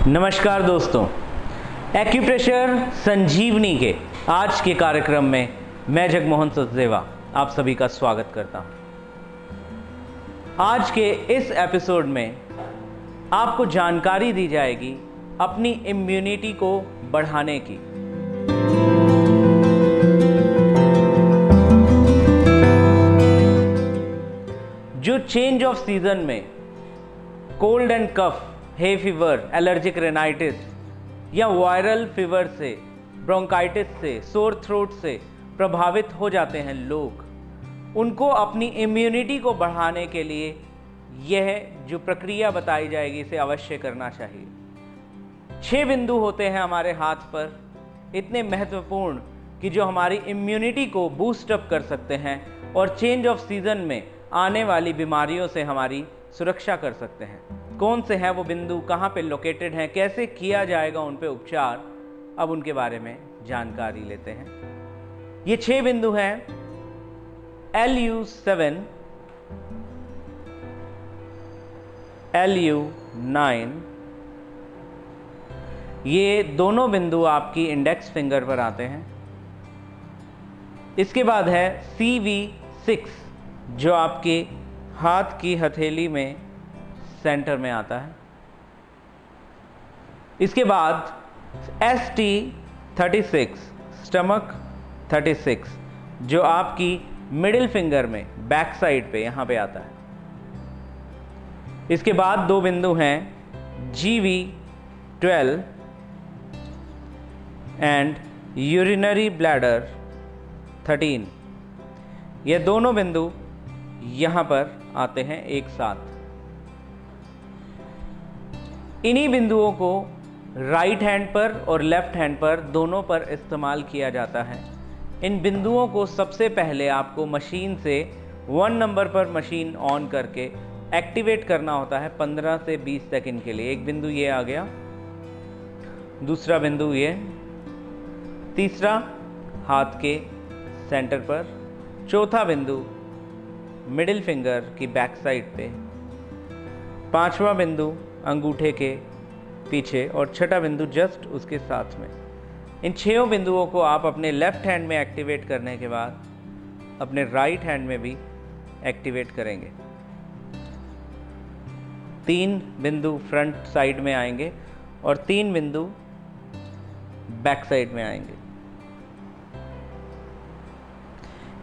नमस्कार दोस्तों, एक्यूप्रेशर संजीवनी के आज के कार्यक्रम में मैं जगमोहन सचदेवा आप सभी का स्वागत करता हूं। आज के इस एपिसोड में आपको जानकारी दी जाएगी अपनी इम्यूनिटी को बढ़ाने की। जो चेंज ऑफ सीजन में cold and cough, hay fever, allergic rhinitis या वायरल फीवर से, ब्रोंकाइटिस से, सोर थ्रोट से प्रभावित हो जाते हैं लोग, उनको अपनी इम्यूनिटी को बढ़ाने के लिए यह जो प्रक्रिया बताई जाएगी इसे अवश्य करना चाहिए। 6 बिंदु होते हैं हमारे हाथ पर, इतने महत्वपूर्ण कि जो हमारी इम्यूनिटी को बूस्ट अप कर सकते हैं और चेंज ऑफ सीजन में आने वाली बीमारियों से हमारी सुरक्षा कर सकते हैं। कौन से हैं वो बिंदु, कहाँ पे लोकेटेड हैं, कैसे किया जाएगा उन पे उपचार, अब उनके बारे में जानकारी लेते हैं। ये 6 बिंदु हैं LU7, LU9। ये दोनों बिंदु आपकी इंडेक्स फिंगर पर आते हैं। इसके बाद है CV6 जो आपके हाथ की हथेली में सेंटर में आता है। इसके बाद ST36 स्टमक 36 जो आपकी मिडिल फिंगर में बैक साइड पे यहां पे आता है। इसके बाद 2 बिंदु हैं GV12 एंड यूरिनरी ब्लैडर 13। ये दोनों बिंदु यहां पर आते हैं एक साथ। इन्हीं बिंदुओं को राइट हैंड पर और लेफ्ट हैंड पर दोनों पर इस्तेमाल किया जाता है। इन बिंदुओं को सबसे पहले आपको मशीन से 1 नंबर पर मशीन ऑन करके एक्टिवेट करना होता है 15 से 20 सेकंड के लिए। एक बिंदु ये आ गया, दूसरा बिंदु ये, तीसरा हाथ के सेंटर पर, चौथा बिंदु मिडिल फिंगर की बैक साइड पे, 5वां बिंदु अंगूठे के पीछे और 6ठा बिंदु जस्ट उसके साथ में। इन 6 बिंदुओं को आप अपने लेफ्ट हैंड में एक्टिवेट करने के बाद अपने राइट हैंड में भी एक्टिवेट करेंगे। 3 बिंदु फ्रंट साइड में आएंगे और 3 बिंदु बैक साइड में आएंगे।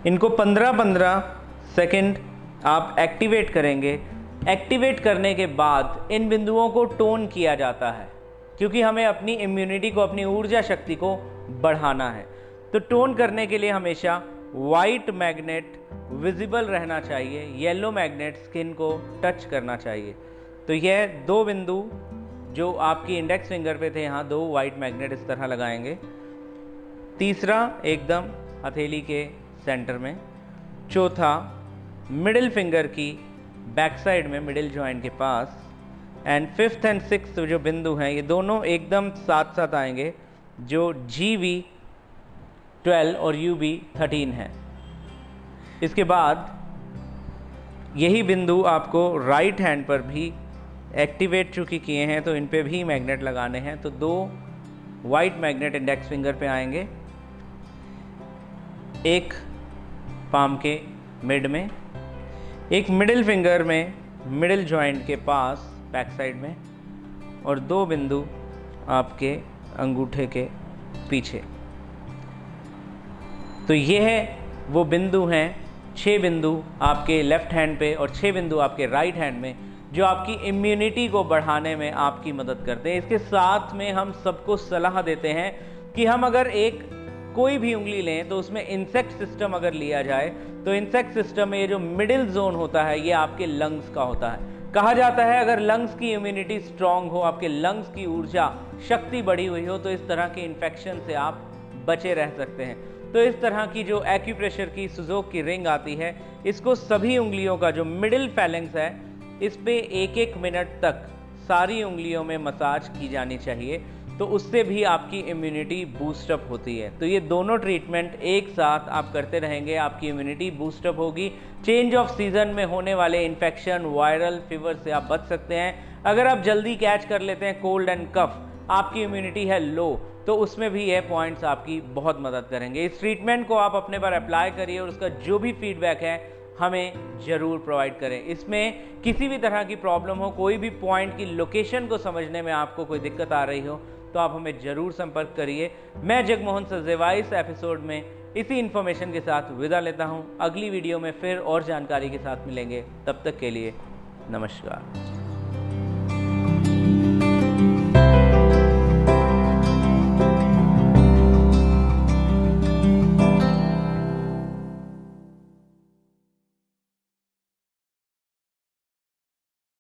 इनको 15-15 सेकंड आप एक्टिवेट करेंगे। एक्टिवेट करने के बाद इन बिंदुओं को टोन किया जाता है क्योंकि हमें अपनी इम्यूनिटी को, अपनी ऊर्जा शक्ति को बढ़ाना है। तो टोन करने के लिए हमेशा वाइट मैग्नेट विजिबल रहना चाहिए, येलो मैग्नेट स्किन को टच करना चाहिए। तो यह 2 बिंदु जो आपकी इंडेक्स फिंगर पे थे, यहाँ 2 वाइट मैग्नेट इस तरह लगाएंगे। तीसरा एकदम हथेली के सेंटर में, चौथा मिडिल फिंगर की बैक साइड में मिडिल जॉइंट के पास, एंड 5th एंड 6th जो बिंदु हैं ये दोनों एकदम साथ साथ आएंगे जो GV12 और UB13 हैं। इसके बाद यही बिंदु आपको राइट हैंड पर भी एक्टिवेट चूँकि किए हैं तो इन पे भी मैग्नेट लगाने हैं। तो 2 वाइट मैग्नेट इंडेक्स फिंगर पे आएंगे, एक पाम के मिड में, एक मिडिल फिंगर में मिडिल जॉइंट के पास बैक साइड में, और 2 बिंदु आपके अंगूठे के पीछे। तो ये है वो बिंदु हैं, 6 बिंदु आपके लेफ्ट हैंड पे और 6 बिंदु आपके राइट हैंड में जो आपकी इम्यूनिटी को बढ़ाने में आपकी मदद करते हैं। इसके साथ में हम सबको सलाह देते हैं कि हम अगर कोई भी उंगली लें तो उसमें इंसेक्ट सिस्टम अगर लिया जाए तो इंसेक्ट सिस्टम में ये जो मिडिल जोन होता है ये आपके लंग्स का होता है। कहा जाता है अगर लंग्स की इम्यूनिटी स्ट्रांग हो, आपके लंग्स की ऊर्जा शक्ति बढ़ी हुई हो, तो इस तरह के इन्फेक्शन से आप बचे रह सकते हैं। तो इस तरह की जो एक्यूप्रेशर की सुजोक की रिंग आती है, इसको सभी उंगलियों का जो मिडिल फैलेंक्स है इस पे 1-1 मिनट तक सारी उंगलियों में मसाज की जानी चाहिए तो उससे भी आपकी इम्यूनिटी बूस्टअप होती है। तो ये दोनों ट्रीटमेंट एक साथ आप करते रहेंगे, आपकी इम्यूनिटी बूस्टअप होगी। चेंज ऑफ सीज़न में होने वाले इन्फेक्शन, वायरल फीवर से आप बच सकते हैं। अगर आप जल्दी कैच कर लेते हैं कोल्ड एंड कफ, आपकी इम्यूनिटी है लो, तो उसमें भी ये पॉइंट्स आपकी बहुत मदद करेंगे। इस ट्रीटमेंट को आप अपने पर अप्लाई करिए और उसका जो भी फीडबैक है हमें ज़रूर प्रोवाइड करें। इसमें किसी भी तरह की प्रॉब्लम हो, कोई भी पॉइंट की लोकेशन को समझने में आपको कोई दिक्कत आ रही हो, तो आप हमें ज़रूर संपर्क करिए। मैं जगमोहन सचदेवा इस एपिसोड में इसी इन्फॉर्मेशन के साथ विदा लेता हूं। अगली वीडियो में फिर और जानकारी के साथ मिलेंगे। तब तक के लिए नमस्कार।